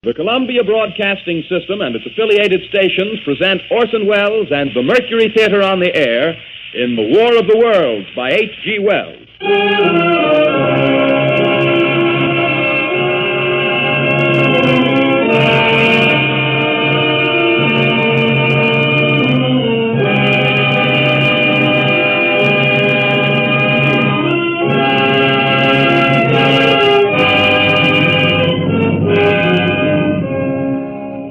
The Columbia Broadcasting System and its affiliated stations present Orson Welles and the Mercury Theatre on the air in The War of the Worlds by H.G Wells.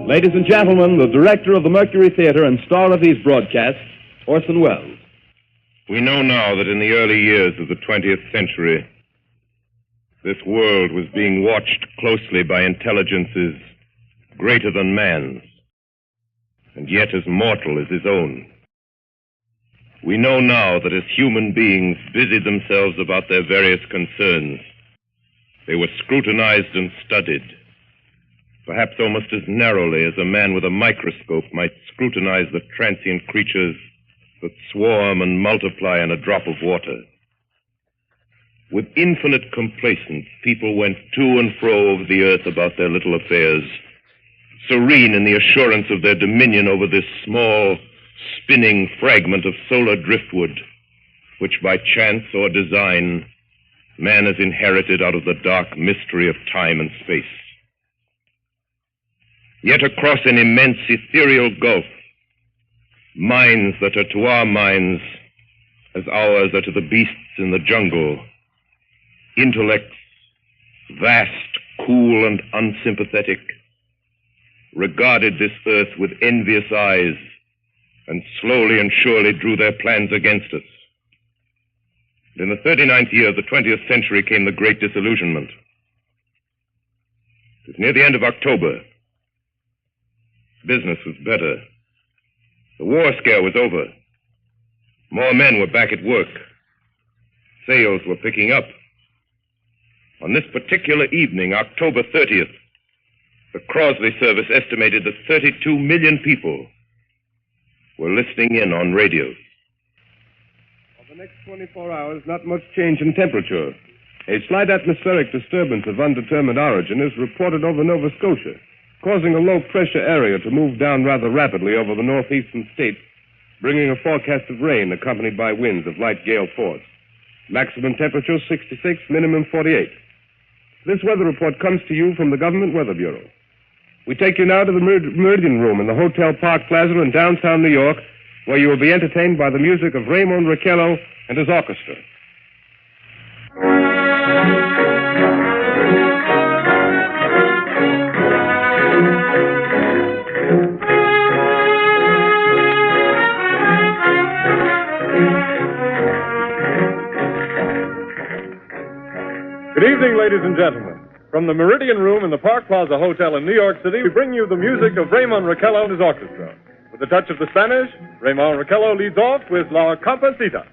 Ladies and gentlemen, the director of the Mercury Theatre and star of these broadcasts, Orson Welles. We know now that in the early years of the 20th century, this world was being watched closely by intelligences greater than man's, and yet as mortal as his own. We know now that as human beings busied themselves about their various concerns, they were scrutinized and studied, perhaps almost as narrowly as a man with a microscope might scrutinize the transient creatures that swarm and multiply in a drop of water. With infinite complacence, people went to and fro over the earth about their little affairs, serene in the assurance of their dominion over this small, spinning fragment of solar driftwood, which by chance or design, man has inherited out of the dark mystery of time and space. Yet across an immense ethereal gulf, minds that are to our minds as ours are to the beasts in the jungle, intellects, vast, cool, and unsympathetic, regarded this earth with envious eyes and slowly and surely drew their plans against us. In the 39th year of the 20th century came the Great Disillusionment. It was near the end of October. Business was better. The war scare was over. More men were back at work. Sales were picking up. On this particular evening, October 30th, the Crosley service estimated that 32 million people were listening in on radio. For the next 24 hours, not much change in temperature. A slight atmospheric disturbance of undetermined origin is reported over Nova Scotia, causing a low-pressure area to move down rather rapidly over the northeastern states, bringing a forecast of rain accompanied by winds of light gale force. Maximum temperature 66, minimum 48. This weather report comes to you from the Government Weather Bureau. We take you now to the Meridian Room in the Hotel Park Plaza in downtown New York, where you will be entertained by the music of Raymond Raquello and his orchestra. Good evening, ladies and gentlemen. From the Meridian Room in the Park Plaza Hotel in New York City, we bring you the music of Raymond Raquello and his orchestra. With a touch of the Spanish, Raymond Raquello leads off with La Comparsita.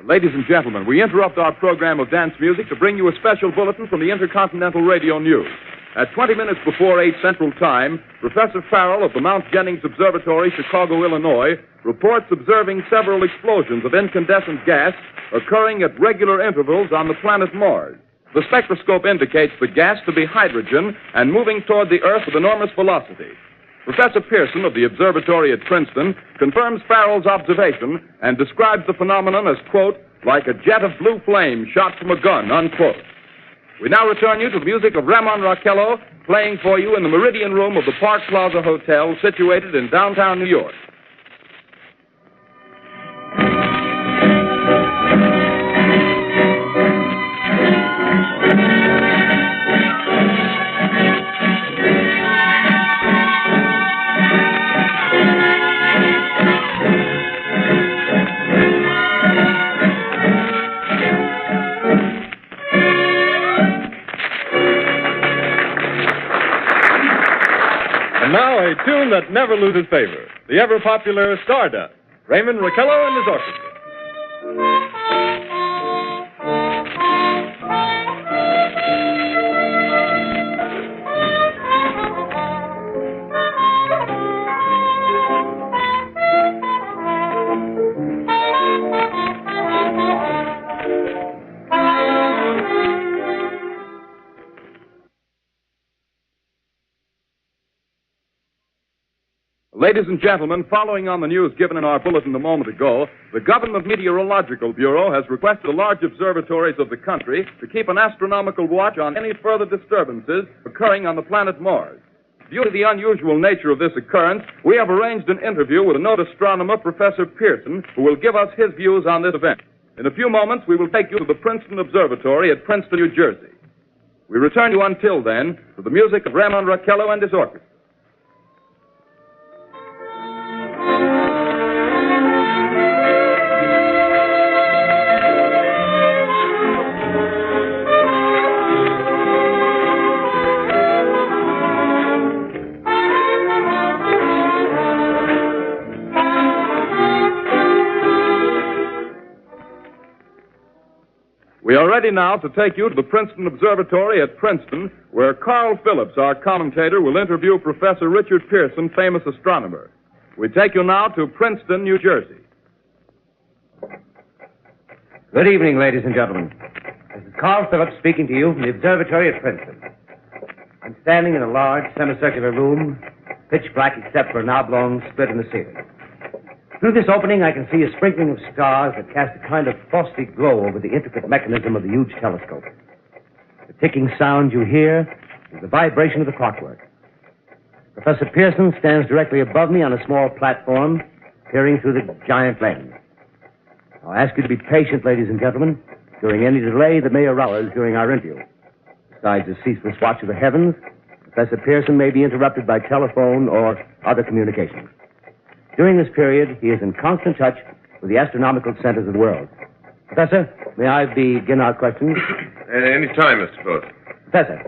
Ladies and gentlemen, we interrupt our program of dance music to bring you a special bulletin from the Intercontinental Radio News. At 20 minutes before 8 Central Time, Professor Farrell of the Mount Jennings Observatory, Chicago, Illinois, reports observing several explosions of incandescent gas occurring at regular intervals on the planet Mars. The spectroscope indicates the gas to be hydrogen and moving toward the Earth with enormous velocity. Professor Pearson of the observatory at Princeton confirms Farrell's observation and describes the phenomenon as, quote, like a jet of blue flame shot from a gun, unquote. We now return you to the music of Raymond Raquello, playing for you in the Meridian Room of the Park Plaza Hotel, situated in downtown New York. And now a tune that never loses favor, the ever-popular Stardust, Raymond Raquello and his orchestra. Ladies and gentlemen, following on the news given in our bulletin a moment ago, the Government Meteorological Bureau has requested the large observatories of the country to keep an astronomical watch on any further disturbances occurring on the planet Mars. Due to the unusual nature of this occurrence, we have arranged an interview with a noted astronomer, Professor Pearson, who will give us his views on this event. In a few moments, we will take you to the Princeton Observatory at Princeton, New Jersey. We return you until then to the music of Raymond Raquello and his orchestra. We are ready now to take you to the Princeton Observatory at Princeton, where Carl Phillips, our commentator, will interview Professor Richard Pearson, famous astronomer. We take you now to Princeton, New Jersey. Good evening, ladies and gentlemen. This is Carl Phillips speaking to you from the observatory at Princeton. I'm standing in a large semicircular room, pitch black except for an oblong split in the ceiling. Through this opening, I can see a sprinkling of stars that cast a kind of frosty glow over the intricate mechanism of the huge telescope. The ticking sound you hear is the vibration of the clockwork. Professor Pearson stands directly above me on a small platform, peering through the giant lens. I'll ask you to be patient, ladies and gentlemen, during any delay that may arouse during our interview. Besides the ceaseless watch of the heavens, Professor Pearson may be interrupted by telephone or other communications. During this period, he is in constant touch with the astronomical centers of the world. Professor, may I begin our questions? Any time, Mr. Phillips. Professor,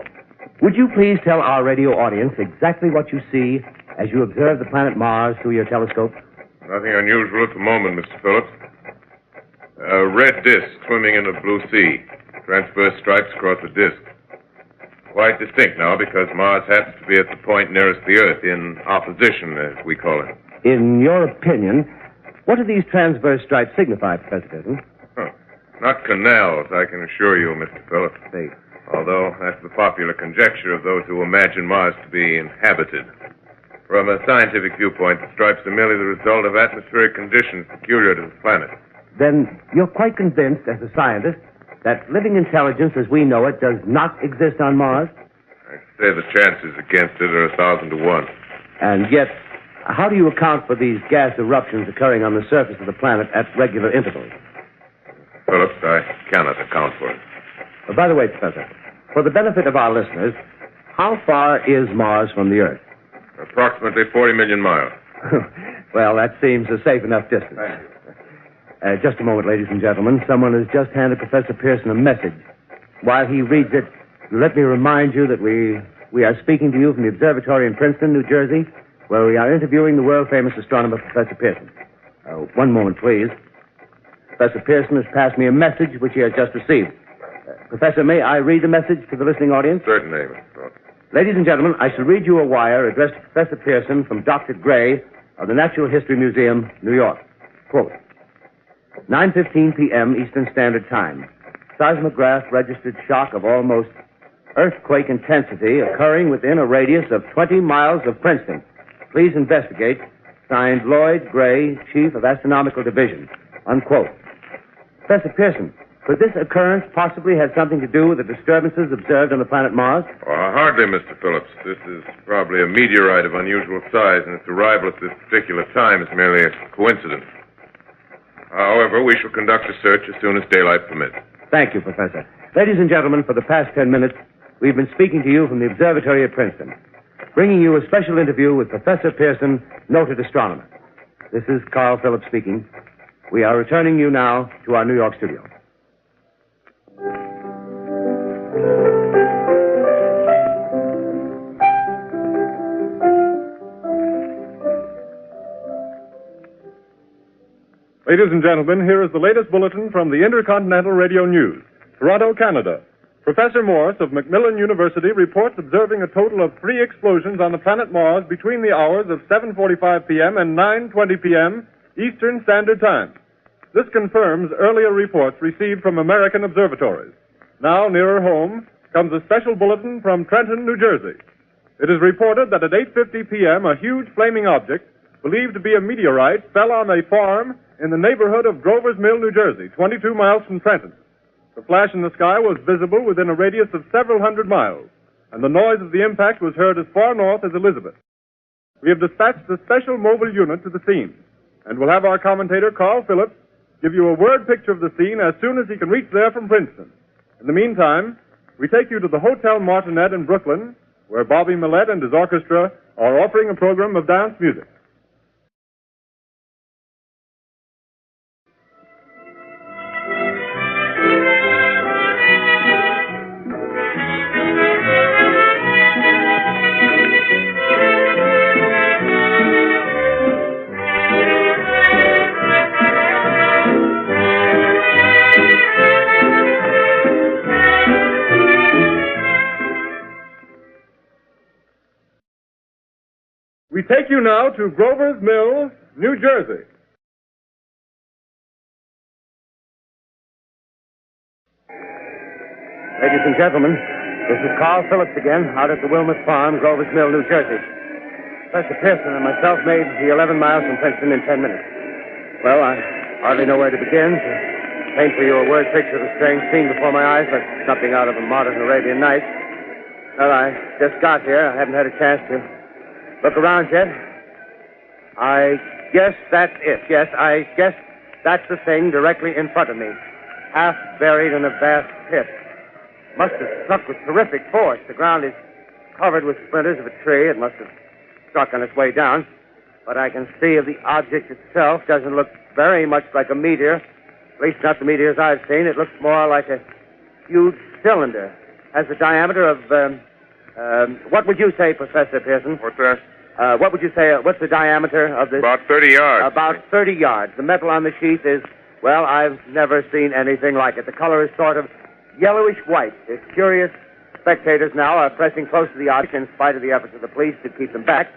would you please tell our radio audience exactly what you see as you observe the planet Mars through your telescope? Nothing unusual at the moment, Mr. Phillips. A red disk swimming in the blue sea. Transverse stripes across the disk. Quite distinct now because Mars happens to be at the point nearest the Earth, in opposition, as we call it. In your opinion, what do these transverse stripes signify, Professor Pearson? Not canals, I can assure you, Mr. Phillips. See. Although that's the popular conjecture of those who imagine Mars to be inhabited. From a scientific viewpoint, the stripes are merely the result of atmospheric conditions peculiar to the planet. Then you're quite convinced, as a scientist, that living intelligence as we know it does not exist on Mars? I'd say the chances against it are 1,000 to 1. And yet, how do you account for these gas eruptions occurring on the surface of the planet at regular intervals? Phillips, I cannot account for it. By the way, Professor, for the benefit of our listeners, how far is Mars from the Earth? Approximately 40 million miles. Well, that seems a safe enough distance. Just a moment, ladies and gentlemen. Someone has just handed Professor Pearson a message. While he reads it, let me remind you that we are speaking to you from the observatory in Princeton, New Jersey, where we are interviewing the world-famous astronomer, Professor Pearson. One moment, please. Professor Pearson has passed me a message which he has just received. Professor, may I read the message to the listening audience? Certainly, Mr. Phillips. Ladies and gentlemen, I shall read you a wire addressed to Professor Pearson from Dr. Gray of the Natural History Museum, New York. Quote, 9:15 p.m. Eastern Standard Time. Seismograph registered shock of almost earthquake intensity occurring within a radius of 20 miles of Princeton. Please investigate. Signed, Lloyd Gray, Chief of Astronomical Division. Unquote. Professor Pearson, could this occurrence possibly have something to do with the disturbances observed on the planet Mars? Hardly, Mr. Phillips. This is probably a meteorite of unusual size, and its arrival at this particular time is merely a coincidence. However, we shall conduct a search as soon as daylight permits. Thank you, Professor. Ladies and gentlemen, for the past 10 minutes, we've been speaking to you from the observatory at Princeton, bringing you a special interview with Professor Pearson, noted astronomer. This is Carl Phillips speaking. We are returning you now to our New York studio. Ladies and gentlemen, here is the latest bulletin from the Intercontinental Radio News. Toronto, Canada. Professor Morse of Macmillan University reports observing a total of 3 explosions on the planet Mars between the hours of 7:45 p.m. and 9:20 p.m. Eastern Standard Time. This confirms earlier reports received from American observatories. Now, nearer home, comes a special bulletin from Trenton, New Jersey. It is reported that at 8:50 p.m., a huge flaming object, believed to be a meteorite, fell on a farm in the neighborhood of Grover's Mill, New Jersey, 22 miles from Trenton. The flash in the sky was visible within a radius of several hundred miles, and the noise of the impact was heard as far north as Elizabeth. We have dispatched a special mobile unit to the scene, and we'll have our commentator, Carl Phillips, give you a word picture of the scene as soon as he can reach there from Princeton. In the meantime, we take you to the Hotel Martinet in Brooklyn, where Bobby Millett and his orchestra are offering a program of dance music. We take you now to Grover's Mill, New Jersey. Ladies and gentlemen, this is Carl Phillips again, out at the Wilmot Farm, Grover's Mill, New Jersey. Professor Pearson and myself made the 11 miles from Princeton in 10 minutes. Well, I hardly know where to begin. To paint for you a word picture of a strange scene before my eyes, like something out of a modern Arabian Nights. Well, I just got here. I haven't had a chance to look around yet. I guess that's it. Yes, I guess that's the thing directly in front of me. Half buried in a vast pit. Must have struck with terrific force. The ground is covered with splinters of a tree. It must have struck on its way down. But I can see of the object itself doesn't look very much like a meteor. At least not the meteors I've seen. It looks more like a huge cylinder. Has a diameter of, what would you say, Professor Pearson? What's that? What would you say, what's the diameter of this? About 30 yards. About 30 yards. The metal on the sheath is, well, I've never seen anything like it. The color is sort of yellowish white. The curious spectators now are pressing close to the object in spite of the efforts of the police to keep them back.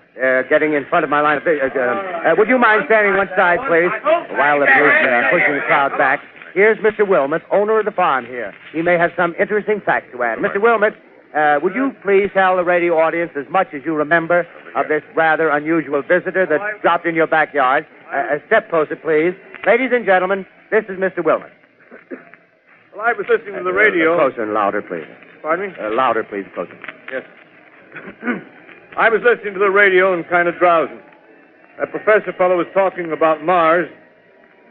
Getting in front of my line of vision. Would you mind standing one side, please? While the police are pushing the crowd back. Here's Mr. Wilmot, owner of the farm here. He may have some interesting facts to add. Mr. Wilmot, would you please tell the radio audience as much as you remember of this rather unusual visitor that dropped in your backyard? Step closer, please. Ladies and gentlemen, this is Mr. Wilmot. Well, I was listening to the radio. Closer and louder, please. Pardon me? Louder, please, closer. Yes. I was listening to the radio and kind of drowsing. That professor fellow was talking about Mars,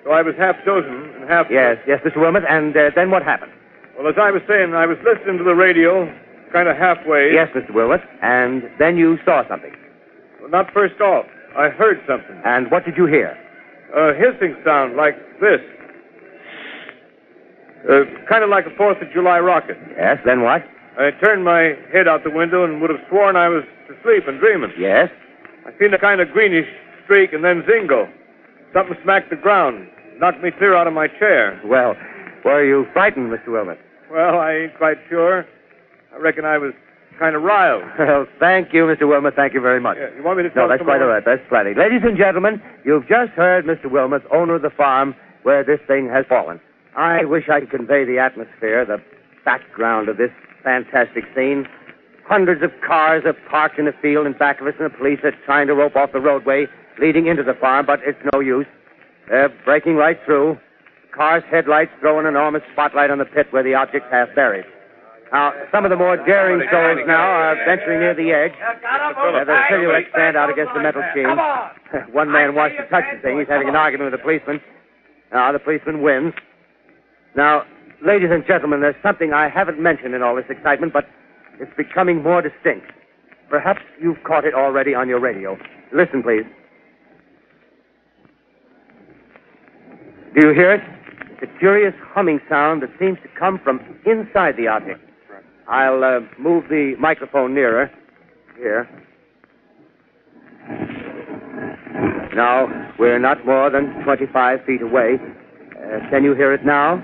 so I was half chosen and half... Yes, Mr. Wilmot, and then what happened? Well, as I was saying, I was listening to the radio, kind of halfway. Yes, Mr. Wilmot, and then you saw something. Well, not first off. I heard something. And what did you hear? A hissing sound like this. Kind of like a 4th of July rocket. Yes, then what? I turned my head out the window and would have sworn I was asleep and dreaming. Yes? I seen a kind of greenish streak and then zingo. Something smacked the ground, knocked me clear out of my chair. Well, were you frightened, Mr. Wilmot? Well, I ain't quite sure. I reckon I was kind of riled. Well, thank you, Mr. Wilmot. Thank you very much. Yeah, you want me to tell No, that's quite all right. That's plenty. Ladies and gentlemen, you've just heard Mr. Wilmot, owner of the farm where this thing has fallen. I wish I could convey the atmosphere, the background of this fantastic scene. Hundreds of cars are parked in a field in back of us, and the police are trying to rope off the roadway leading into the farm, but it's no use. They're breaking right through. The car's headlights throw an enormous spotlight on the pit where the object's half buried. Now, some of the more daring souls now are venturing near the edge. Their silhouettes stand out against the metal sheen. One man wants to touch the thing. He's having an argument with the policeman. The policeman wins. Now, ladies and gentlemen, there's something I haven't mentioned in all this excitement, but it's becoming more distinct. Perhaps you've caught it already on your radio. Listen, please. Do you hear it? It's a curious humming sound that seems to come from inside the object. I'll move the microphone nearer. Here. Now, we're not more than 25 feet away. Can you hear it now?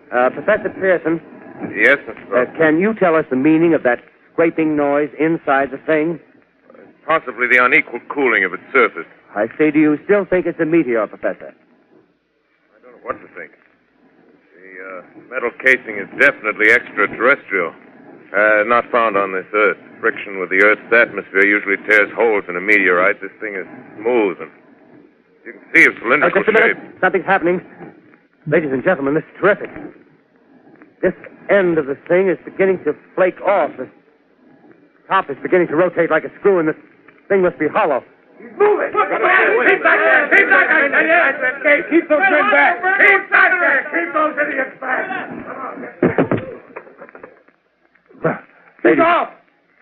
Professor Pearson. Yes, Mr. Wells. Can you tell us the meaning of that scraping noise inside the thing? Possibly the unequal cooling of its surface. I say, do you still think it's a meteor, Professor? I don't know what to think. The metal casing is definitely extraterrestrial. Not found on this Earth. Friction with the Earth's atmosphere usually tears holes in a meteorite. This thing is smooth and You can see his cylindrical Just a minute. shape. Something's happening. Ladies and gentlemen, this is terrific. This end of the thing is beginning to flake off. The top is beginning to rotate like a screw, and the thing must be hollow. He's moving. Keep back there. Keep back there. Keep those men back. Keep back there. Keep those idiots back. Keep off.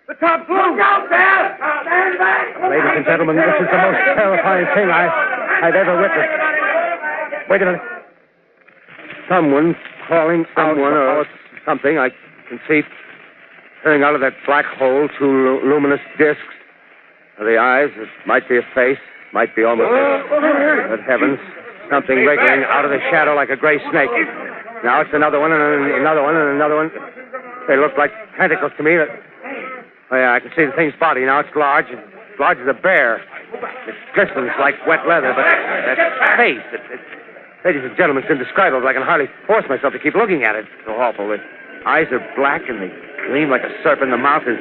The top's loose. Look out there. Stand back. Ladies and gentlemen, this is the most terrifying thing I've ever witnessed. Wait a minute. Someone's crawling Someone or something. I can see turning out of that black hole two luminous discs. The eyes, it might be a face, might be almost Good heavens, something wriggling out of the shadow like a gray snake. Now it's another one, and another one, and another one. They look like tentacles to me. Oh, yeah, I can see the thing's body now. It's large as a bear. It glistens like wet leather, but that face, ladies and gentlemen, it's indescribable. I can hardly force myself to keep looking at it. It's so awful. The eyes are black, and they gleam like a serpent. The mouth is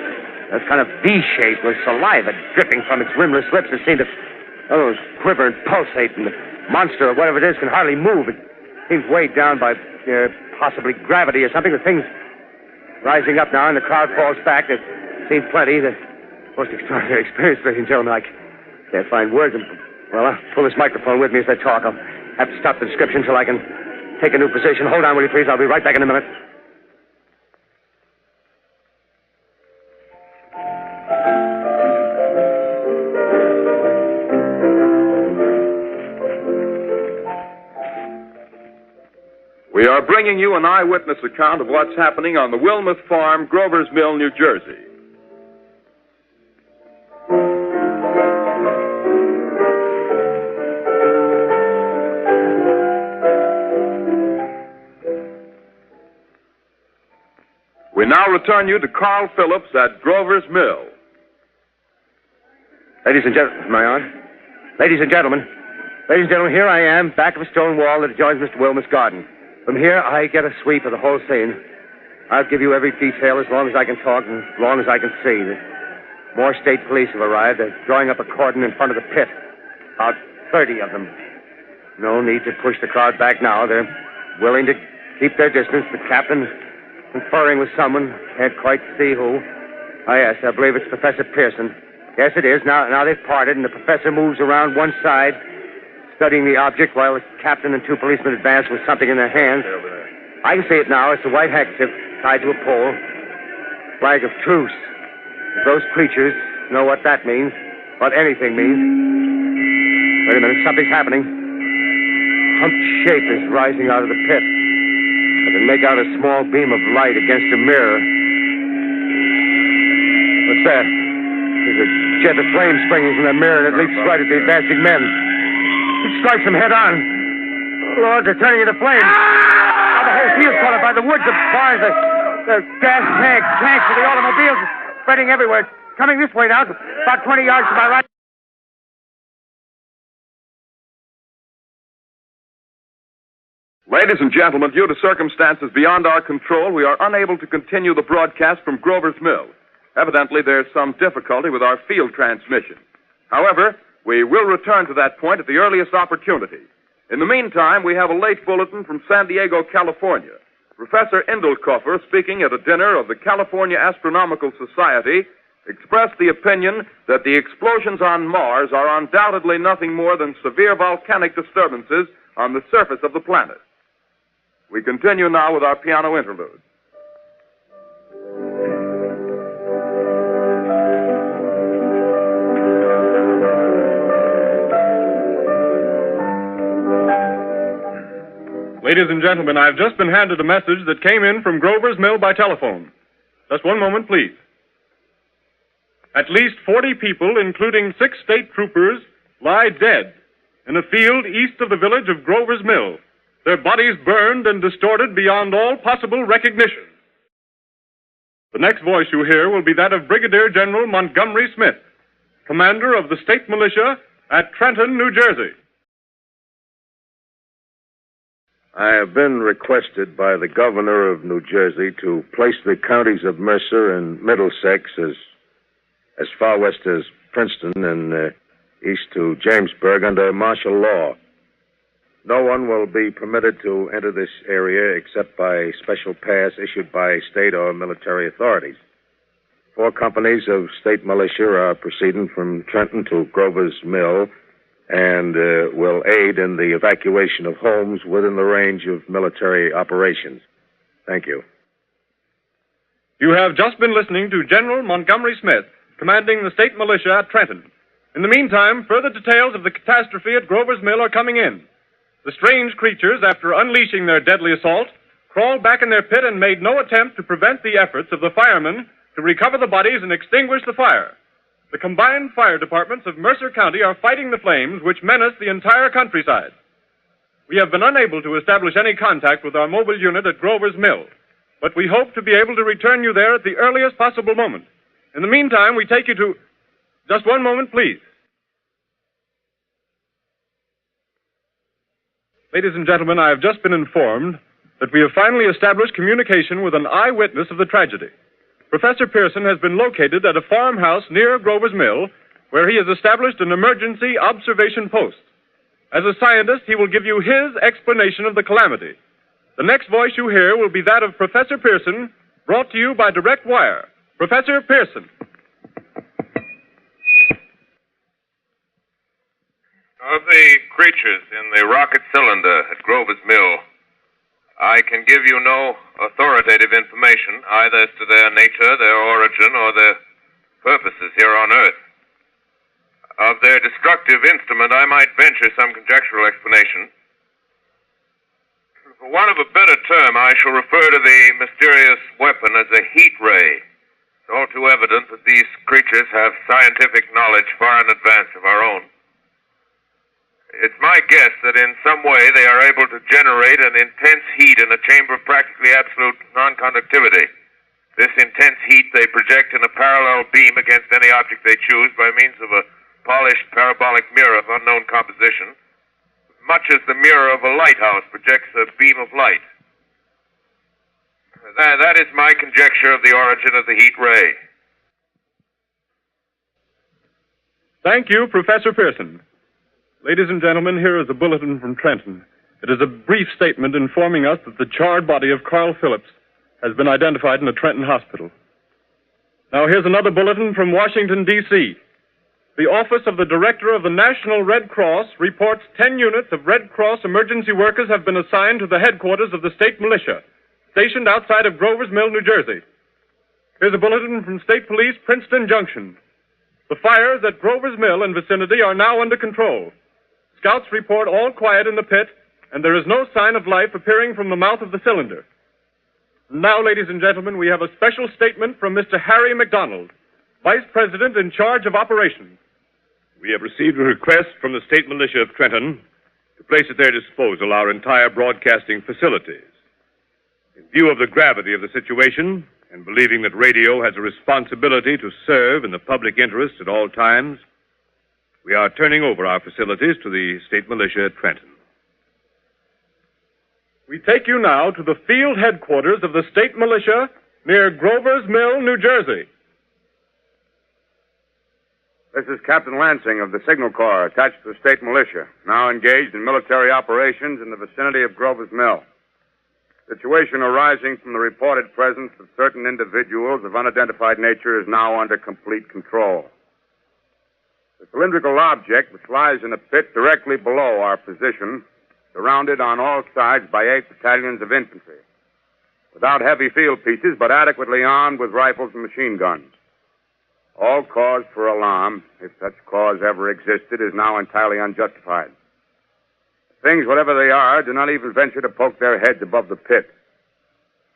a kind of V-shape with saliva dripping from its rimless lips that seem to quiver and pulsate, and the monster or whatever it is can hardly move. It seems weighed down by possibly gravity or something. The thing's rising up now, and the crowd falls back. They've seen plenty. The most extraordinary experience, ladies and gentlemen. I can't find words. Well, I'll pull this microphone with me as I talk. I'll have to stop the description till I can take a new position. Hold on, will you, please? I'll be right back in a minute. We are bringing you an eyewitness account of what's happening on the Wilmuth Farm, Grover's Mill, New Jersey. We now return you to Carl Phillips at Grover's Mill. Ladies and gentlemen, am I on? Ladies and gentlemen, here I am, back of a stone wall that adjoins Mr. Wilmuth's garden. From here, I get a sweep of the whole scene. I'll give you every detail as long as I can talk and as long as I can see. More state police have arrived. They're drawing up a cordon in front of the pit. About 30 of them. No need to push the crowd back now. They're willing to keep their distance. The captain conferring with someone. Can't quite see who. Oh, yes, I believe it's Professor Pearson. Yes, it is. Now they've parted, and the professor moves around one side, studying the object while the captain and two policemen advance with something in their hands. I can see it now. It's a white handkerchief tied to a pole. Flag of truce. If those creatures know what that means, what anything means. Wait a minute, something's happening. A humped shape is rising out of the pit. I can make out a small beam of light against a mirror. What's that? There's a jet of flame springing from the mirror, and it leaps right at the advancing men. It strikes them head on. Lord, they're turning into flames. Now the whole field's caught up by the woods, the barns, the gas tanks for the automobiles spreading everywhere. It's coming this way now, about 20 yards to my right. Ladies and gentlemen, due to circumstances beyond our control, we are unable to continue the broadcast from Grover's Mill. Evidently, there's some difficulty with our field transmission. However, we will return to that point at the earliest opportunity. In the meantime, we have a late bulletin from San Diego, California. Professor Indelkoffer, speaking at a dinner of the California Astronomical Society, expressed the opinion that the explosions on Mars are undoubtedly nothing more than severe volcanic disturbances on the surface of the planet. We continue now with our piano interlude. Ladies and gentlemen, I've just been handed a message that came in from Grover's Mill by telephone. Just one moment, please. At least 40 people, including 6 state troopers, lie dead in a field east of the village of Grover's Mill. Their bodies burned and distorted beyond all possible recognition. The next voice you hear will be that of Brigadier General Montgomery Smith, commander of the state militia at Trenton, New Jersey. I have been requested by the governor of New Jersey to place the counties of Mercer and Middlesex as far west as Princeton and east to Jamesburg under martial law. No one will be permitted to enter this area except by special pass issued by state or military authorities. 4 companies of state militia are proceeding from Trenton to Grover's Mill and will aid in the evacuation of homes within the range of military operations. Thank you. You have just been listening to General Montgomery Smith, commanding the state militia at Trenton. In the meantime, further details of the catastrophe at Grover's Mill are coming in. The strange creatures, after unleashing their deadly assault, crawled back in their pit and made no attempt to prevent the efforts of the firemen to recover the bodies and extinguish the fire. The combined fire departments of Mercer County are fighting the flames which menace the entire countryside. We have been unable to establish any contact with our mobile unit at Grover's Mill, but we hope to be able to return you there at the earliest possible moment. In the meantime, we take you to... Just one moment, please. Ladies and gentlemen, I have just been informed that we have finally established communication with an eyewitness of the tragedy. Professor Pearson has been located at a farmhouse near Grover's Mill, where he has established an emergency observation post. As a scientist, he will give you his explanation of the calamity. The next voice you hear will be that of Professor Pearson, brought to you by direct wire. Professor Pearson. Of the creatures in the rocket cylinder at Grover's Mill, I can give you no authoritative information, either as to their nature, their origin, or their purposes here on Earth. Of their destructive instrument, I might venture some conjectural explanation. For want of a better term, I shall refer to the mysterious weapon as a heat ray. It's all too evident that these creatures have scientific knowledge far in advance of our own. It's my guess that in some way they are able to generate an intense heat in a chamber of practically absolute non-conductivity. This intense heat they project in a parallel beam against any object they choose by means of a polished parabolic mirror of unknown composition, much as the mirror of a lighthouse projects a beam of light. That is my conjecture of the origin of the heat ray. Thank you, Professor Pearson. Ladies and gentlemen, here is a bulletin from Trenton. It is a brief statement informing us that the charred body of Carl Phillips has been identified in a Trenton hospital. Now, here's another bulletin from Washington, D.C. The Office of the Director of the National Red Cross reports 10 units of Red Cross emergency workers have been assigned to the headquarters of the state militia, stationed outside of Grover's Mill, New Jersey. Here's a bulletin from State Police, Princeton Junction. The fires at Grover's Mill and vicinity are now under control. Scouts report all quiet in the pit, and there is no sign of life appearing from the mouth of the cylinder. Now, ladies and gentlemen, we have a special statement from Mr. Harry McDonald, Vice President in charge of operations. We have received a request from the state militia of Trenton to place at their disposal our entire broadcasting facilities. In view of the gravity of the situation, and believing that radio has a responsibility to serve in the public interest at all times, we are turning over our facilities to the state militia at Trenton. We take you now to the field headquarters of the state militia near Grover's Mill, New Jersey. This is Captain Lansing of the Signal Corps, attached to the state militia, now engaged in military operations in the vicinity of Grover's Mill. Situation arising from the reported presence of certain individuals of unidentified nature is now under complete control. The cylindrical object, which lies in a pit directly below our position, surrounded on all sides by 8 battalions of infantry, without heavy field pieces, but adequately armed with rifles and machine guns. All cause for alarm, if such cause ever existed, is now entirely unjustified. Things, whatever they are, do not even venture to poke their heads above the pit.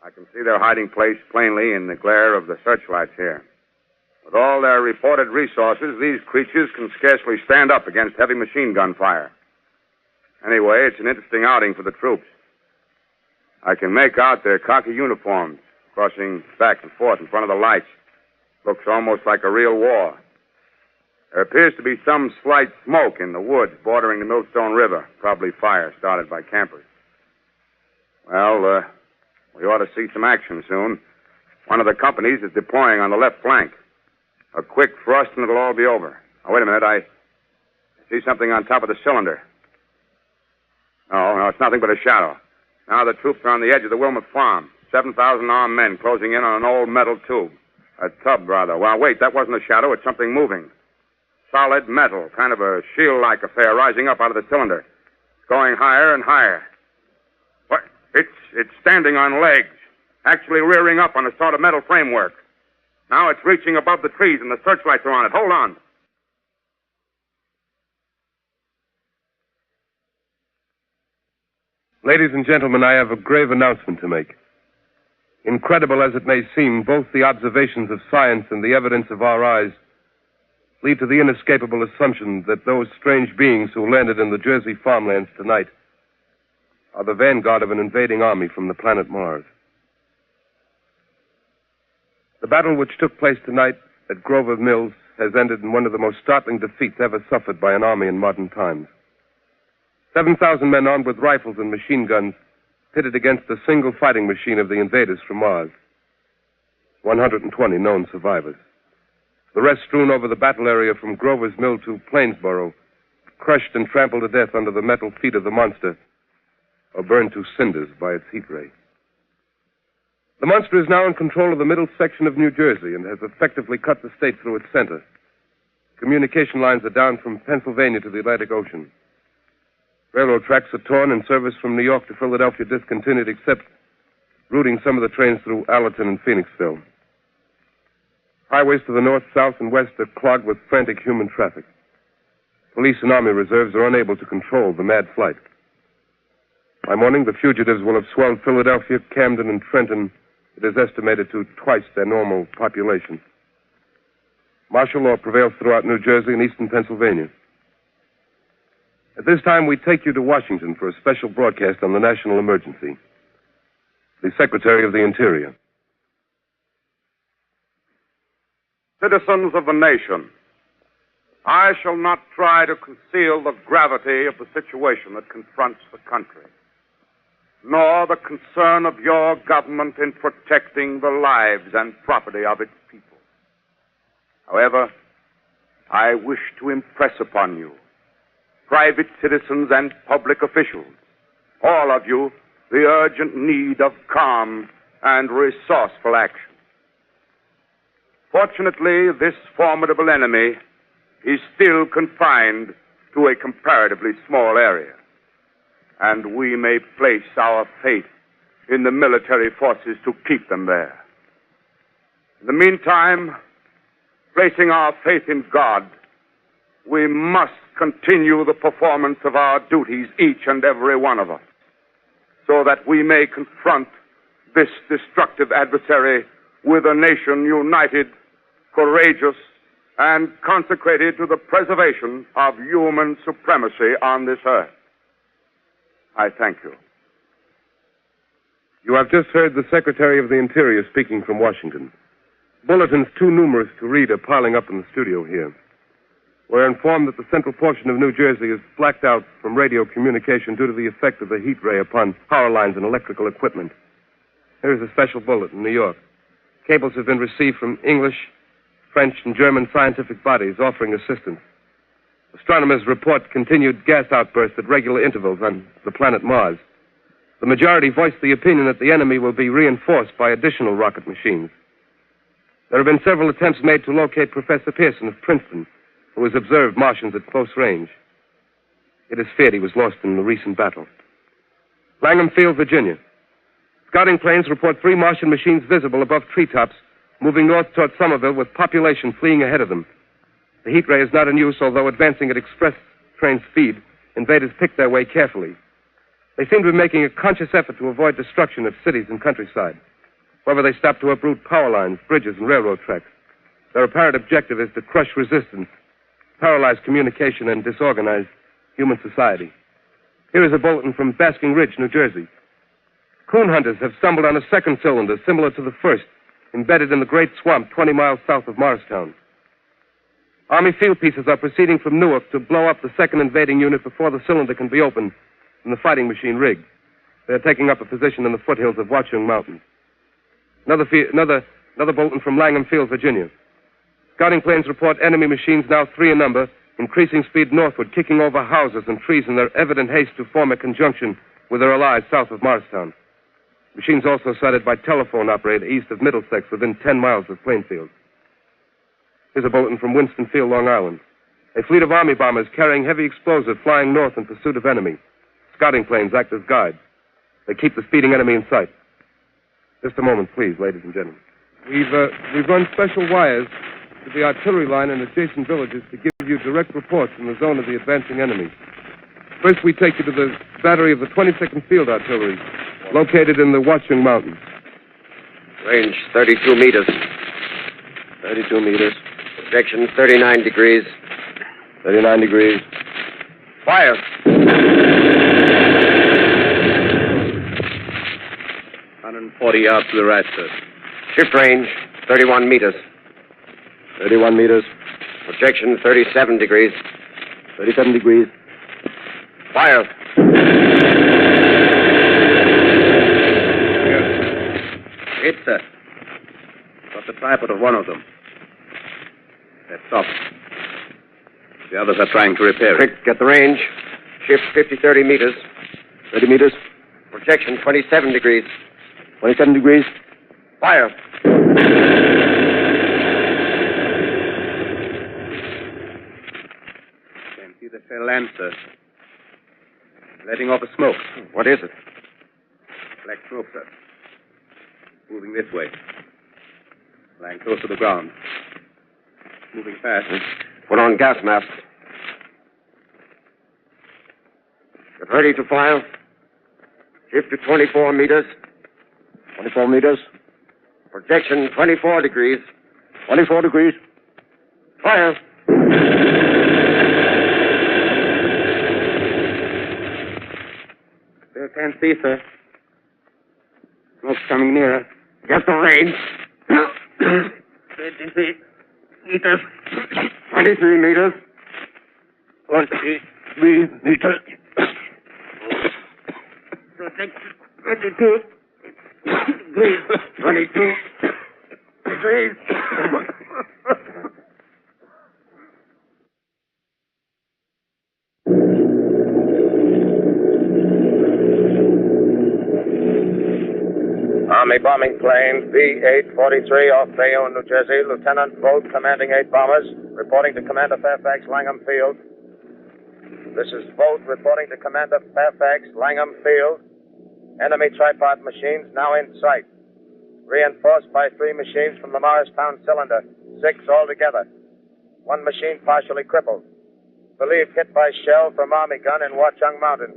I can see their hiding place plainly in the glare of the searchlights here. With all their reported resources, these creatures can scarcely stand up against heavy machine gun fire. Anyway, it's an interesting outing for the troops. I can make out their khaki uniforms crossing back and forth in front of the lights. Looks almost like a real war. There appears to be some slight smoke in the woods bordering the Millstone River, probably fire started by campers. Well, we ought to see some action soon. One of the companies is deploying on the left flank. A quick thrust and it'll all be over. Now, wait a minute, See something on top of the cylinder. No, it's nothing but a shadow. Now the troops are on the edge of the Wilmot farm. 7,000 armed men closing in on an old metal tube. A tub, rather. Well, wait, that wasn't a shadow. It's something moving. Solid metal, kind of a shield-like affair rising up out of the cylinder. It's going higher and higher. What? It's standing on legs, actually rearing up on a sort of metal framework. Now it's reaching above the trees and the searchlights are on it. Hold on. Ladies and gentlemen, I have a grave announcement to make. Incredible as it may seem, both the observations of science and the evidence of our eyes lead to the inescapable assumption that those strange beings who landed in the Jersey farmlands tonight are the vanguard of an invading army from the planet Mars. The battle which took place tonight at Grover Mills has ended in one of the most startling defeats ever suffered by an army in modern times. 7,000 men armed with rifles and machine guns pitted against the single fighting machine of the invaders from Mars. 120 known survivors. The rest strewn over the battle area from Grover's Mill to Plainsboro, crushed and trampled to death under the metal feet of the monster, or burned to cinders by its heat ray. The monster is now in control of the middle section of New Jersey and has effectively cut the state through its center. Communication lines are down from Pennsylvania to the Atlantic Ocean. Railroad tracks are torn and service from New York to Philadelphia discontinued, except routing some of the trains through Allerton and Phoenixville. Highways to the north, south, and west are clogged with frantic human traffic. Police and army reserves are unable to control the mad flight. By morning, the fugitives will have swelled Philadelphia, Camden, and Trenton. It is estimated to twice their normal population. Martial law prevails throughout New Jersey and eastern Pennsylvania. At this time, we take you to Washington for a special broadcast on the national emergency. The Secretary of the Interior. Citizens of the nation, I shall not try to conceal the gravity of the situation that confronts the country, nor the concern of your government in protecting the lives and property of its people. However, I wish to impress upon you, private citizens and public officials, all of you, the urgent need of calm and resourceful action. Fortunately, this formidable enemy is still confined to a comparatively small area, and we may place our faith in the military forces to keep them there. In the meantime, placing our faith in God, we must continue the performance of our duties, each and every one of us, so that we may confront this destructive adversary with a nation united, courageous, and consecrated to the preservation of human supremacy on this earth. I thank you. You have just heard the Secretary of the Interior speaking from Washington. Bulletins too numerous to read are piling up in the studio here. We're informed that the central portion of New Jersey is blacked out from radio communication due to the effect of the heat ray upon power lines and electrical equipment. Here's a special bulletin in New York. Cables have been received from English, French, and German scientific bodies offering assistance. Astronomers report continued gas outbursts at regular intervals on the planet Mars. The majority voiced the opinion that the enemy will be reinforced by additional rocket machines. There have been several attempts made to locate Professor Pearson of Princeton, who has observed Martians at close range. It is feared he was lost in the recent battle. Langham Field, Virginia. Scouting planes report 3 Martian machines visible above treetops, moving north toward Somerville with population fleeing ahead of them. The heat ray is not in use, although advancing at express train speed, invaders pick their way carefully. They seem to be making a conscious effort to avoid destruction of cities and countryside. However, they stop to uproot power lines, bridges, and railroad tracks. Their apparent objective is to crush resistance, paralyze communication, and disorganize human society. Here is a bulletin from Basking Ridge, New Jersey. Coon hunters have stumbled on a second cylinder similar to the first, embedded in the great swamp 20 miles south of Morristown. Army field pieces are proceeding from Newark to blow up the second invading unit before the cylinder can be opened and the fighting machine rigged. They are taking up a position in the foothills of Watchung Mountain. Another bulletin from Langham Field, Virginia. Scouting planes report enemy machines, now 3 in number, increasing speed northward, kicking over houses and trees in their evident haste to form a conjunction with their allies south of Morristown. Machines also sighted by telephone operator east of Middlesex within 10 miles of Plainfield. Here's a bulletin from Winston Field, Long Island. A fleet of Army bombers carrying heavy explosive flying north in pursuit of enemy. Scouting planes act as guides. They keep the speeding enemy in sight. Just a moment, please, ladies and gentlemen. We've run special wires to the artillery line and adjacent villages to give you direct reports from the zone of the advancing enemy. First, we take you to the battery of the 22nd Field Artillery, located in the Watchung Mountains. Range 32 meters. 32 meters. Projection 39 degrees. 39 degrees. Fire. 140 yards to the right, sir. Shift range 31 meters. 31 meters. Projection 37 degrees. 37 degrees. Fire. Hit, sir. Got the tripod of one of them. That's off. The others are trying to repair it. Quick, get the range. Shift 30 meters. 30 meters. Projection 27 degrees. 27 degrees. Fire. Can see the shell land, sir. Letting off a smoke. What is it? Black smoke, sir. Moving this way. Lying close to the ground. Moving fast. Put on gas mask. Get ready to fire. Shift to 24 meters. 24 meters. Projection 24 degrees. 24 degrees. Fire. Still can't see, sir. Smoke's coming nearer. Get the range. 23 meters. 23 meters. 23 meters. 22 degrees. 22 degrees. Army bombing plane B-843 off Bayonne, New Jersey. Lieutenant Vogt, commanding 8 bombers, reporting to Commander Fairfax, Langham Field. This is Vogt reporting to Commander Fairfax, Langham Field. Enemy tripod machines now in sight. Reinforced by 3 machines from the Morristown cylinder. 6 altogether. 1 machine partially crippled. Believed hit by shell from Army gun in Watchung Mountains.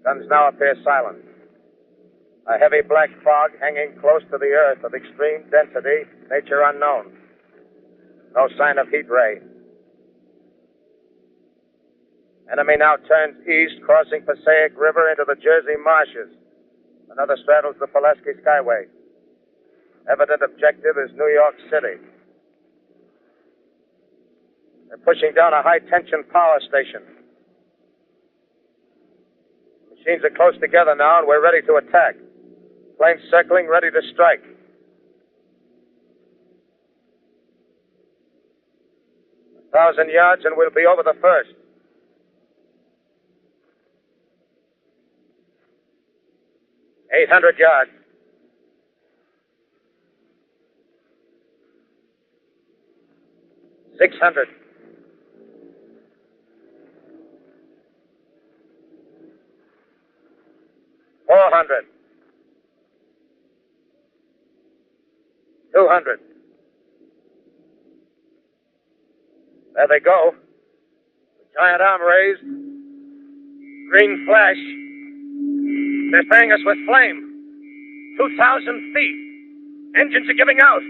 Guns now appear silent. A heavy black fog hanging close to the earth of extreme density, nature unknown. No sign of heat ray. Enemy now turns east, crossing Passaic River into the Jersey marshes. Another straddles the Pulaski Skyway. Evident objective is New York City. They're pushing down a high-tension power station. Machines are close together now, and we're ready to attack. Planes circling, ready to strike. A 1,000 yards, and we'll be over the first. Eight 800 yards. $600. $400. $200. There they go. The giant arm raised. Green flash. They're spraying us with flame. 2,000 feet. Engines are giving out.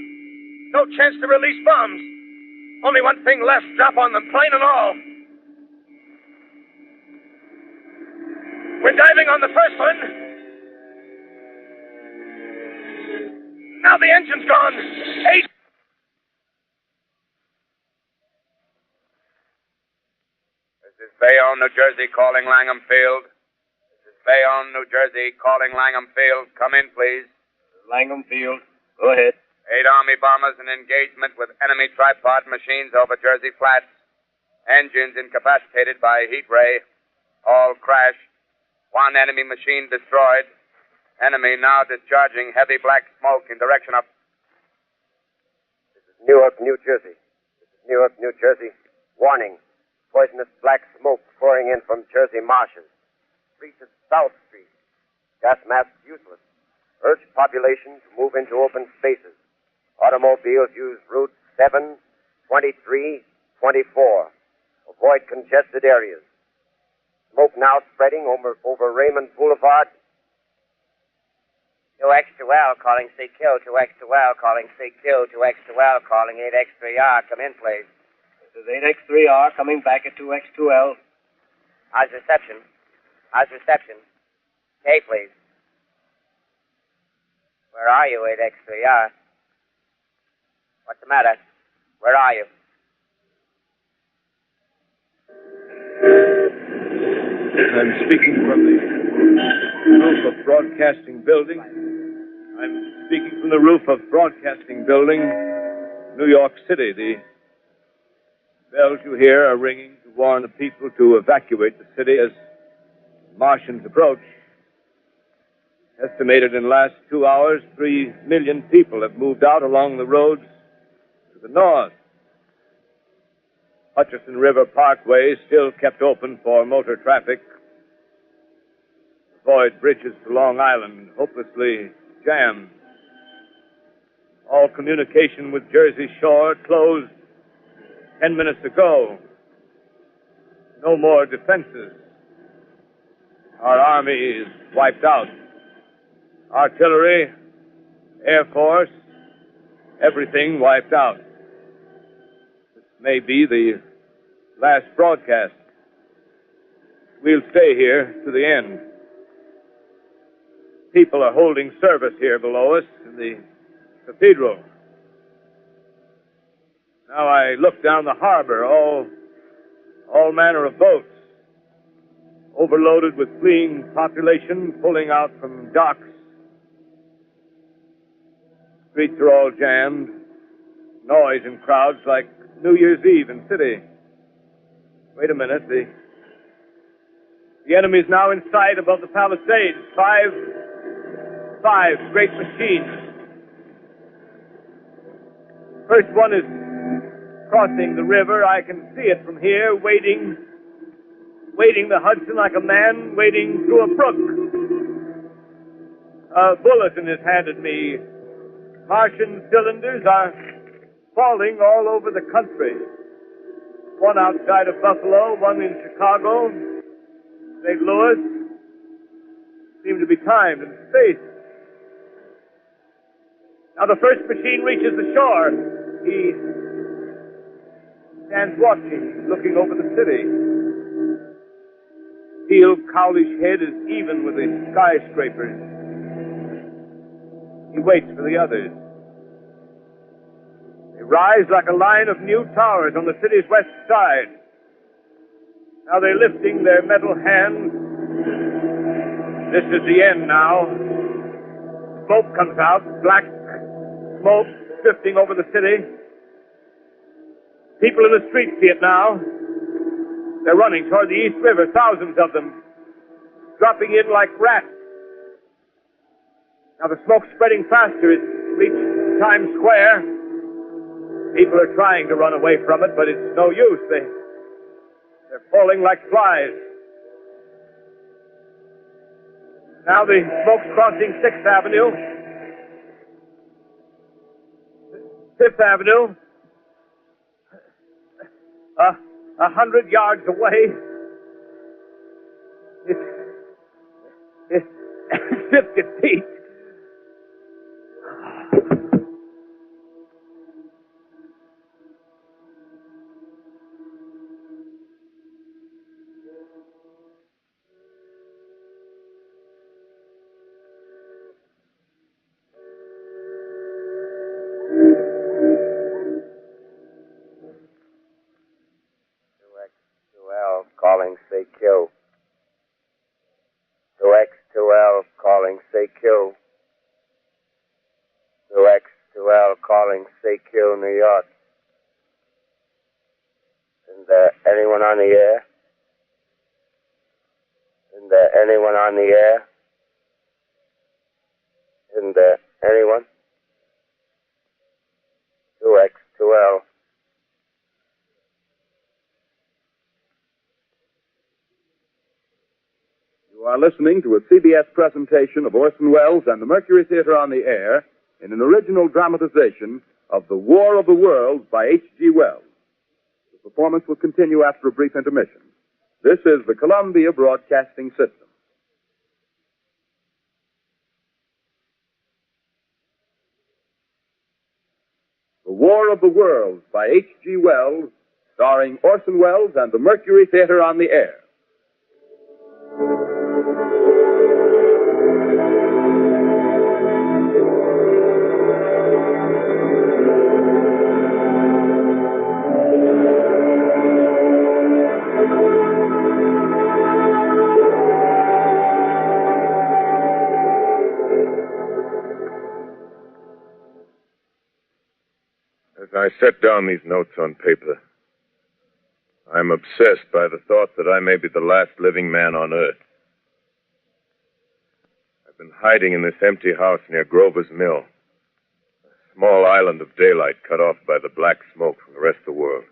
No chance to release bombs. Only one thing left. Drop on them, plane and all. We're diving on the first one. Now the engine's gone. 8. This is Bayonne, New Jersey, calling Langham Field. This is Bayonne, New Jersey, calling Langham Field. Come in, please. Langham Field. Go ahead. 8 Army bombers in engagement with enemy tripod machines over Jersey Flats. Engines incapacitated by heat ray. All crash. One enemy machine destroyed. Enemy now discharging heavy black smoke in direction of... Newark, New Jersey. This is Newark, New Jersey. Warning. Poisonous black smoke pouring in from Jersey marshes. Reaches South Street. Gas mask useless. Urge population to move into open spaces. Automobiles use routes 7, 23, 24. Avoid congested areas. Smoke now spreading over Raymond Boulevard. 2X2L calling CQ, 2X2L calling CQ, 2X2L calling 8X3R. Come in, please. This is 8X3R coming back at 2X2L. How's reception? How's reception? K, please. Where are you, 8X3R? What's the matter? Where are you? I'm speaking from the roof of Broadcasting Building. I'm speaking from the roof of Broadcasting Building, New York City. The bells you hear are ringing to warn the people to evacuate the city as Martians approach. Estimated in the last 2 hours, 3 million people have moved out along the roads to the north. Hutchison River Parkway is still kept open for motor traffic. Avoid bridges to Long Island, hopelessly jammed. All communication with Jersey Shore closed 10 minutes ago. No more defenses. Our army is wiped out. Artillery, Air Force, everything wiped out. This may be the last broadcast. We'll stay here to the end. People are holding service here below us in the cathedral. Now I look down the harbor, all manner of boats, overloaded with fleeing population pulling out from docks. Streets are all jammed. Noise and crowds like New Year's Eve in city. Wait a minute. The enemy's now in sight above the Palisades. Five great machines. First one is crossing the river. I can see it from here, wading the Hudson like a man wading through a brook. A bulletin is handed me. Martian cylinders are falling all over the country. One outside of Buffalo, one in Chicago, St. Louis. Seem to be timed and spaced. Now the first machine reaches the shore. He stands watching, looking over the city. Steel Cowlish head is even with the skyscrapers. He waits for the others. They rise like a line of new towers on the city's west side. Now they're lifting their metal hands. This is the end now. Smoke comes out, black smoke drifting over the city. People in the streets see it now. They're running toward the East River, thousands of them, dropping in like rats. Now the smoke's spreading faster. It's reached Times Square. People are trying to run away from it, but it's no use. They're falling like flies. Now the smoke's crossing 6th Avenue. 5th Avenue. 100 yards away. It's 50 feet. Calling CQ. 2X2L calling CQ. 2X2L calling CQ, New York. Isn't there anyone on the air? Isn't there anyone on the air? Isn't there anyone? 2X2L. You are listening to a CBS presentation of Orson Welles and the Mercury Theatre on the Air in an original dramatization of The War of the Worlds by H.G. Wells. The performance will continue after a brief intermission. This is the Columbia Broadcasting System. The War of the Worlds by H.G. Wells, starring Orson Welles and the Mercury Theatre on the Air. As I set down these notes on paper, I'm obsessed by the thought that I may be the last living man on Earth. I've been hiding in this empty house near Grover's Mill, a small island of daylight cut off by the black smoke from the rest of the world.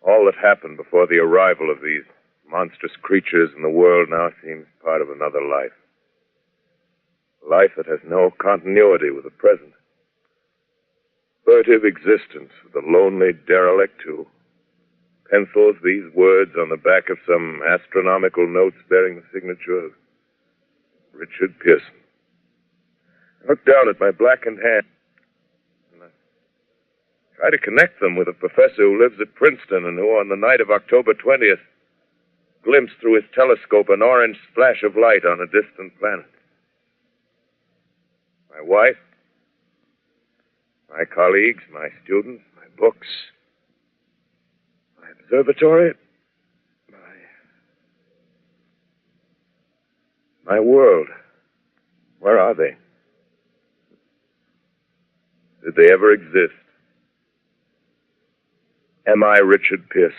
All that happened before the arrival of these monstrous creatures in the world now seems part of another life. A life that has no continuity with the present. Furtive existence with a lonely derelict who pencils these words on the back of some astronomical notes bearing the signature of Richard Pearson. I look down at my blackened hand and I try to connect them with a professor who lives at Princeton and who, on the night of October 20th, glimpsed through his telescope an orange splash of light on a distant planet. My wife, my colleagues, my students, my books, my observatory, my world. Where are they? Did they ever exist? Am I Richard Pearson?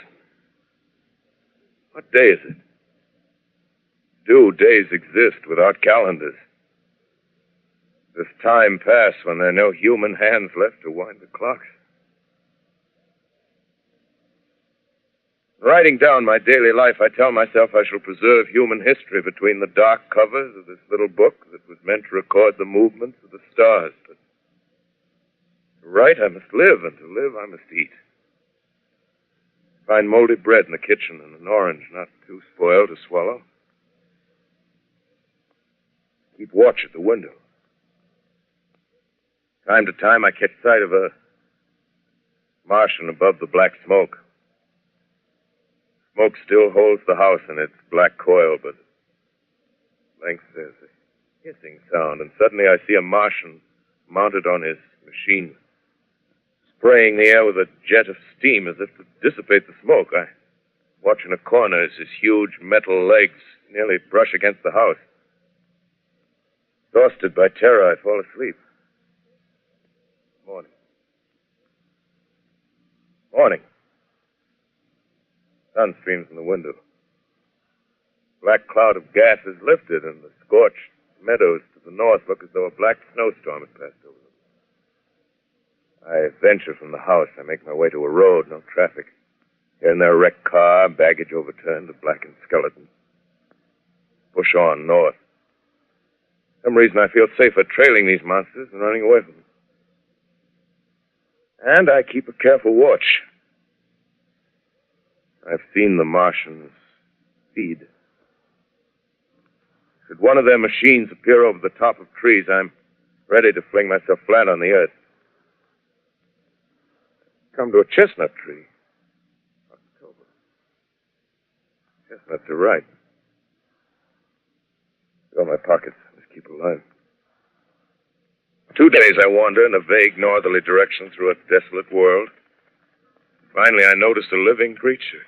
What day is it? Do days exist without calendars? Does time pass when there are no human hands left to wind the clocks? Writing down my daily life, I tell myself I shall preserve human history between the dark covers of this little book that was meant to record the movements of the stars. But to write, I must live, and to live, I must eat. Find moldy bread in the kitchen and an orange not too spoiled to swallow. Keep watch at the window. Time to time, I catch sight of a Martian above the black smoke. Smoke still holds the house in its black coil, but at length there's a hissing sound, and suddenly I see a Martian mounted on his machine, spraying the air with a jet of steam as if to dissipate the smoke. I watch in a corner as his huge metal legs nearly brush against the house. Exhausted by terror, I fall asleep. Morning. Morning. Sun streams in the window. Black cloud of gas is lifted, and the scorched meadows to the north look as though a black snowstorm had passed over them. I venture from the house. I make my way to a road, no traffic. Here and there, a wrecked car, baggage overturned, a blackened skeleton. Push on north. For some reason, I feel safer trailing these monsters than running away from them. And I keep a careful watch. I've seen the Martians feed. Should one of their machines appear over the top of trees, I'm ready to fling myself flat on the earth. Come to a chestnut tree. October. Chestnuts are ripe. Fill my pockets. Just keep alive. 2 days I wander in a vague northerly direction through a desolate world. Finally, I notice a living creature.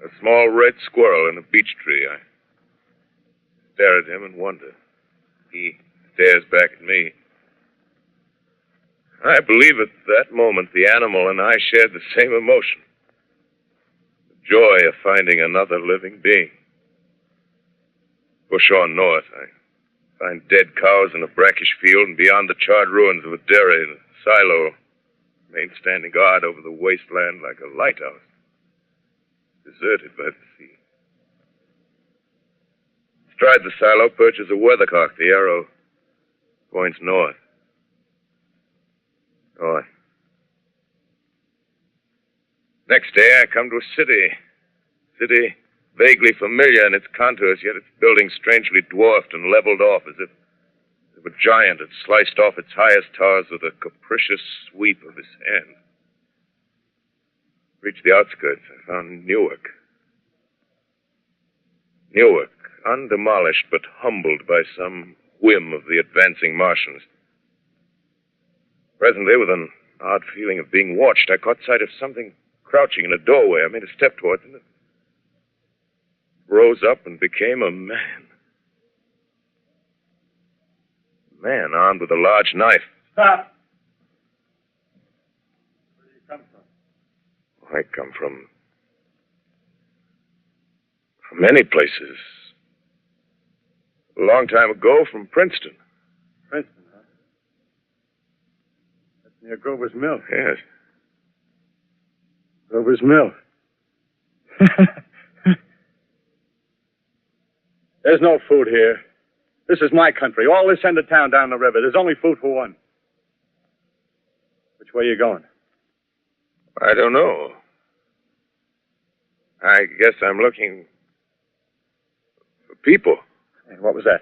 A small red squirrel in a beech tree. I stare at him and wonder. He stares back at me. I believe at that moment the animal and I shared the same emotion. The joy of finding another living being. Push on north. I find dead cows in a brackish field, and beyond the charred ruins of a dairy and a silo, remain standing guard over the wasteland like a lighthouse, deserted by the sea. Astride the silo perches a weathercock. The arrow points north. North. Next day, I come to a city. City vaguely familiar in its contours, yet its buildings strangely dwarfed and leveled off as if a giant had sliced off its highest towers with a capricious sweep of his hand. Reached the outskirts, I found Newark. Newark, undemolished but humbled by some whim of the advancing Martians. Presently, with an odd feeling of being watched, I caught sight of something crouching in a doorway. I made a step towards it. Rose up and became a man. A man armed with a large knife. Stop! Where do you come from? I come from many places. A long time ago, from Princeton. Princeton, huh? That's near Grover's Mill. Yes. Grover's Mill. There's no food here. This is my country. All this end of town down the river. There's only food for one. Which way are you going? I don't know. I guess I'm looking for people. Hey, what was that?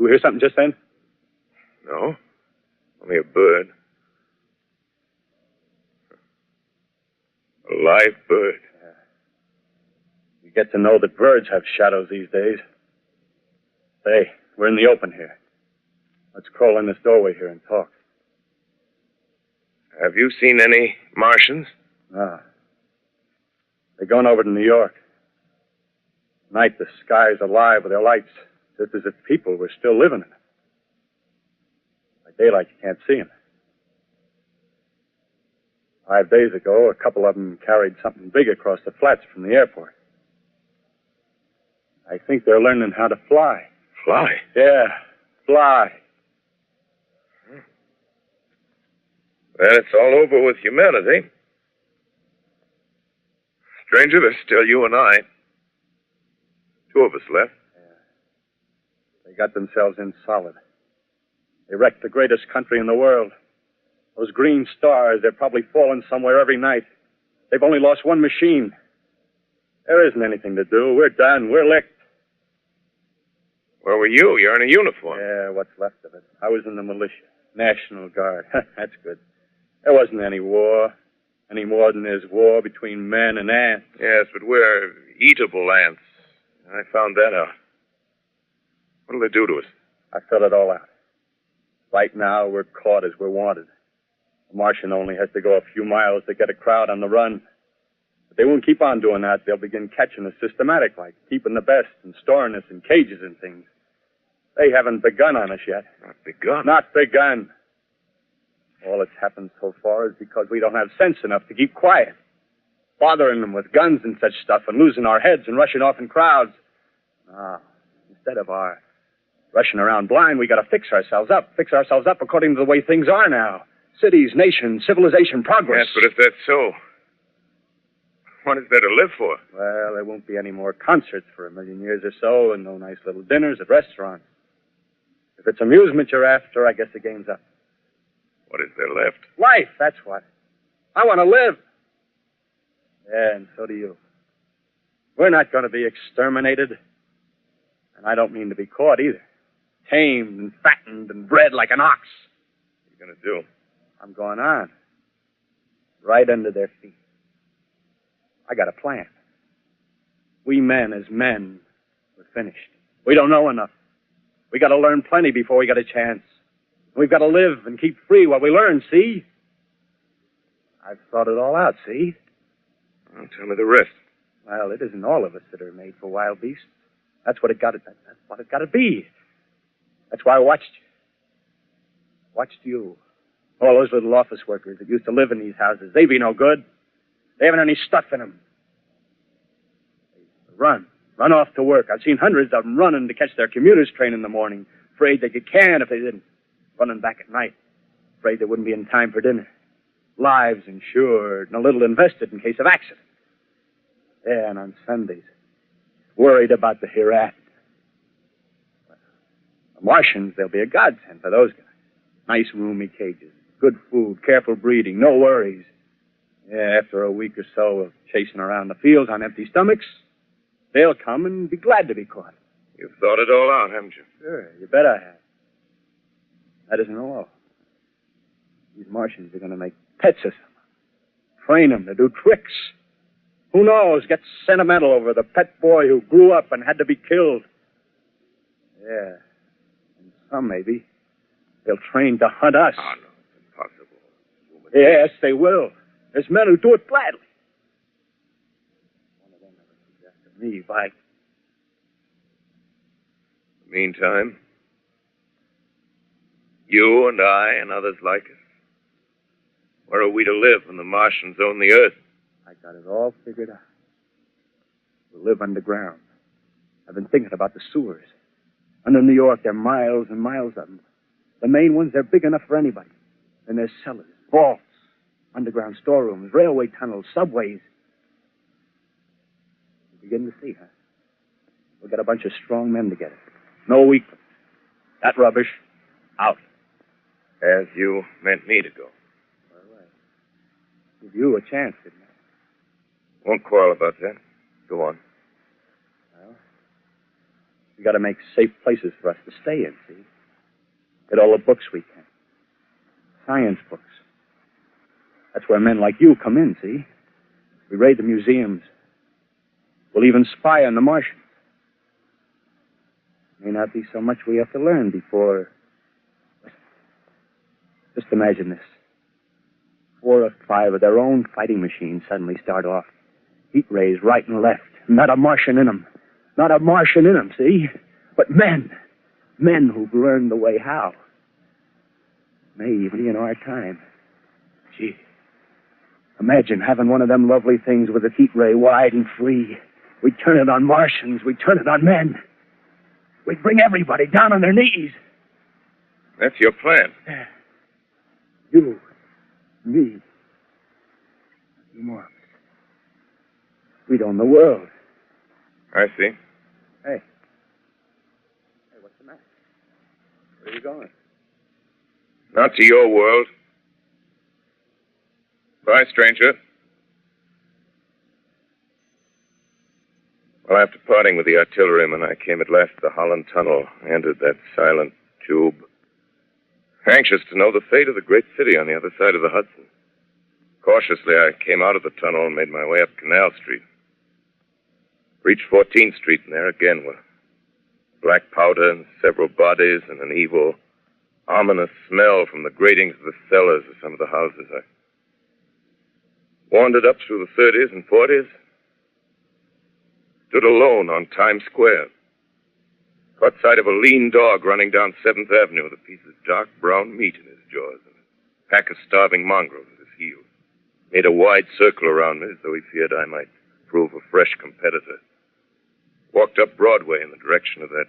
You hear something just then? No. Only a bird. A live bird. You get to know that birds have shadows these days. Say, we're in the open here. Let's crawl in this doorway here and talk. Have you seen any Martians? No. They're going over to New York. Night, the sky's alive with their lights, just as if people were still living in it. By daylight, you can't see them. 5 days ago, a couple of them carried something big across the flats from the airport. I think they're learning how to fly. Fly? Yeah, fly. Well, it's all over with humanity. Stranger, there's still you and I. 2 of us left. Yeah. They got themselves in solid. They wrecked the greatest country in the world. Those green stars, they're probably falling somewhere every night. They've only lost one machine. There isn't anything to do. We're done. We're licked. Where were you? You're in a uniform. Yeah, what's left of it. I was in the militia. National Guard. That's good. There wasn't any war. Any more than there's war between men and ants. Yes, but we're eatable ants. I found that out. What'll they do to us? I filled it all out. Right now, we're caught as we're wanted. The Martian only has to go a few miles to get a crowd on the run. But they won't keep on doing that. They'll begin catching us systematic, like keeping the best and storing us in cages and things. They haven't begun on us yet. Not begun? Not begun. All that's happened so far is because we don't have sense enough to keep quiet. Bothering them with guns and such stuff and losing our heads and rushing off in crowds. Instead of our rushing around blind, we got to fix ourselves up. Fix ourselves up according to the way things are now. Cities, nations, civilization, progress. Yes, but if that's so, what is there to live for? Well, there won't be any more concerts for 1 million years or so, and no nice little dinners at restaurants. If it's amusement you're after, I guess the game's up. What is there left? Life, that's what. I want to live. Yeah, and so do you. We're not going to be exterminated. And I don't mean to be caught either. Tamed and fattened and bred like an ox. What are you going to do? I'm going on. Right under their feet. I got a plan. We men as men, we're finished. We don't know enough. We got to learn plenty before we got a chance. We've got to live and keep free while we learn, see? I've thought it all out, see? Well, tell me the rest. Well, it isn't all of us that are made for wild beasts. That's what it got to be. That's why I watched you. watched you. All those little office workers that used to live in these houses. They be no good. They haven't any stuff in them. They run off to work. I've seen hundreds of them running to catch their commuter's train in the morning, afraid they'd get canned if they didn't. Running back at night, afraid they wouldn't be in time for dinner. Lives insured and a little invested in case of accident. Yeah, and on Sundays, worried about the hereafter. The Martians, they'll be a godsend for those guys. Nice roomy cages, good food, careful breeding, no worries. Yeah, after a week or so of chasing around the fields on empty stomachs, they'll come and be glad to be caught. You've thought it all out, haven't you? Sure, you bet I have. That isn't all. These Martians are going to make pets of them. Train them to do tricks. Who knows, get sentimental over the pet boy who grew up and had to be killed. Yeah. And some, maybe, they'll train to hunt us. Oh, no, it's impossible. Yes, they will. There's men who do it gladly. One of them never suggested me, by... Meantime, you and I and others like us, where are we to live when the Martians own the Earth? I got it all figured out. We'll live underground. I've been thinking about the sewers. Under New York, there are miles and miles of them. The main ones, they're big enough for anybody. Then there's cellars, vaults, underground storerooms, railway tunnels, subways. You begin to see, huh? We'll get a bunch of strong men together. No weakness. That rubbish, out. As you meant me to go. All right. Give you a chance, didn't I? Won't quarrel about that. Go on. Well, we got to make safe places for us to stay in, see? Get all the books we can. Science books. That's where men like you come in, see? We raid the museums. We'll even spy on the Martians. May not be so much we have to learn before... Just imagine this. 4 or 5 of their own fighting machines suddenly start off. Heat rays right and left. Not a Martian in them. Not a Martian in them, see? But men. Men who've learned the way how. May even be in our time. Gee. Imagine having one of them lovely things with a heat ray wide and free. We'd turn it on Martians. We'd turn it on men. We'd bring everybody down on their knees. That's your plan. You. Me. You more. We'd own the world. I see. Hey. Hey, what's the matter? Where are you going? Not to your world. Bye, stranger. Well, after parting with the artilleryman, I came at last to the Holland Tunnel. I entered that silent tube. Anxious to know the fate of the great city on the other side of the Hudson. Cautiously, I came out of the tunnel and made my way up Canal Street. Reached 14th Street, and there again were black powder and several bodies and an evil, ominous smell from the gratings of the cellars of some of the houses. I wandered up through the 30s and 40s, stood alone on Times Square, caught sight of a lean dog running down 7th Avenue with a piece of dark brown meat in his jaws and a pack of starving mongrels at his heels. Made a wide circle around me as though he feared I might prove a fresh competitor. Walked up Broadway in the direction of that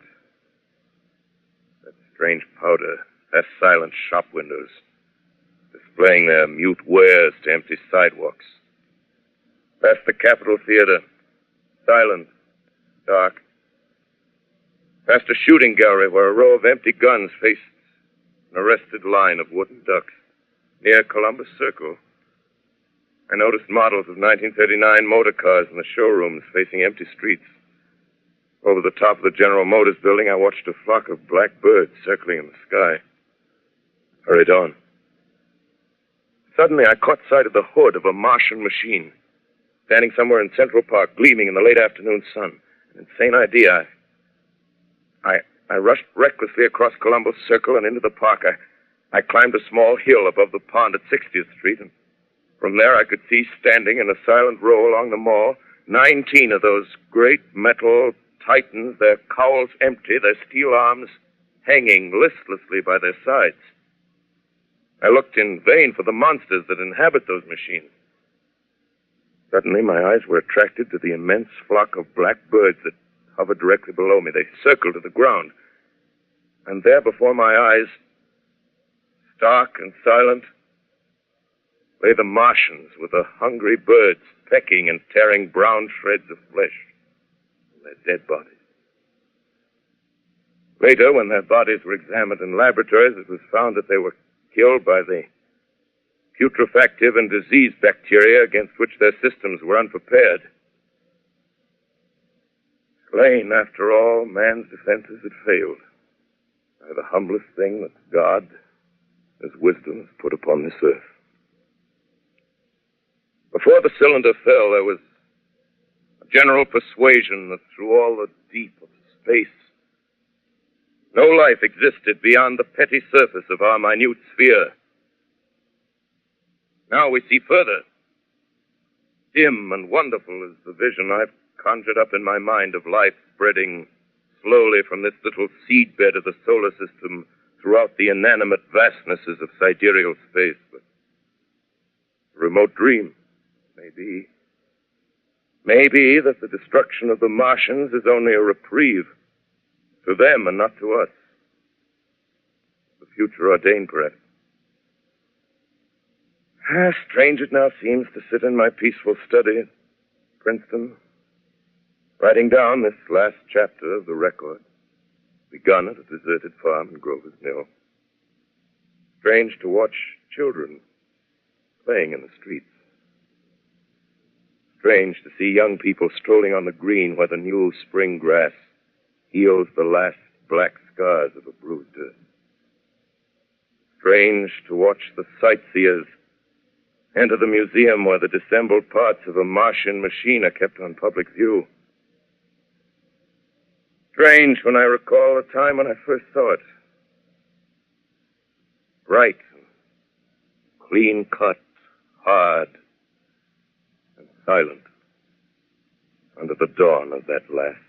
strange powder, past silent shop windows, displaying their mute wares to empty sidewalks. Past the Capitol Theater, silent, dark. Past a shooting gallery where a row of empty guns faced an arrested line of wooden ducks. Near Columbus Circle, I noticed models of 1939 motor cars in the showrooms facing empty streets. Over the top of the General Motors building, I watched a flock of black birds circling in the sky. Hurried on. Suddenly, I caught sight of the hood of a Martian machine, standing somewhere in Central Park, gleaming in the late afternoon sun. An insane idea. I rushed recklessly across Columbus Circle and into the park. I climbed a small hill above the pond at 60th Street, and from there I could see, standing in a silent row along the mall, 19 of those great metal titans, their cowls empty, their steel arms hanging listlessly by their sides. I looked in vain for the monsters that inhabit those machines. Suddenly, my eyes were attracted to the immense flock of black birds that hovered directly below me. They circled to the ground. And there before my eyes, stark and silent, lay the Martians with the hungry birds pecking and tearing brown shreds of flesh from their dead bodies. Later, when their bodies were examined in laboratories, it was found that they were killed by the putrefactive and disease bacteria against which their systems were unprepared. Slain, after all, man's defenses had failed by the humblest thing that God, His wisdom, has put upon this earth. Before the cylinder fell, there was a general persuasion that through all the deep of space, no life existed beyond the petty surface of our minute sphere. Now we see further. Dim and wonderful is the vision I've conjured up in my mind of life spreading slowly from this little seedbed of the solar system throughout the inanimate vastnesses of sidereal space. But a remote dream, maybe. Maybe that the destruction of the Martians is only a reprieve to them and not to us. The future ordained, perhaps. Strange it now seems to sit in my peaceful study at Princeton, writing down this last chapter of the record, begun at a deserted farm in Grover's Mill. Strange to watch children playing in the streets. Strange to see young people strolling on the green where the new spring grass heals the last black scars of a bruised earth. Strange to watch the sightseers enter the museum where the dissembled parts of a Martian machine are kept on public view. Strange when I recall the time when I first saw it. Bright, clean cut, hard, and silent under the dawn of that last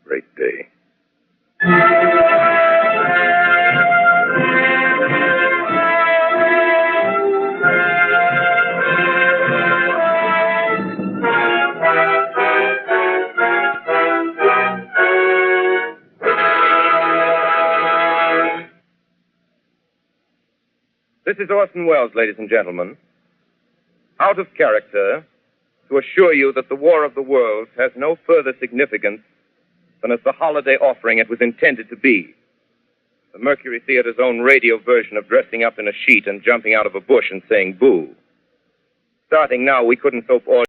great day. This is Orson Welles, ladies and gentlemen. Out of character, to assure you that the War of the Worlds has no further significance than as the holiday offering it was intended to be. The Mercury Theatre's own radio version of dressing up in a sheet and jumping out of a bush and saying boo. Starting now, we couldn't soap all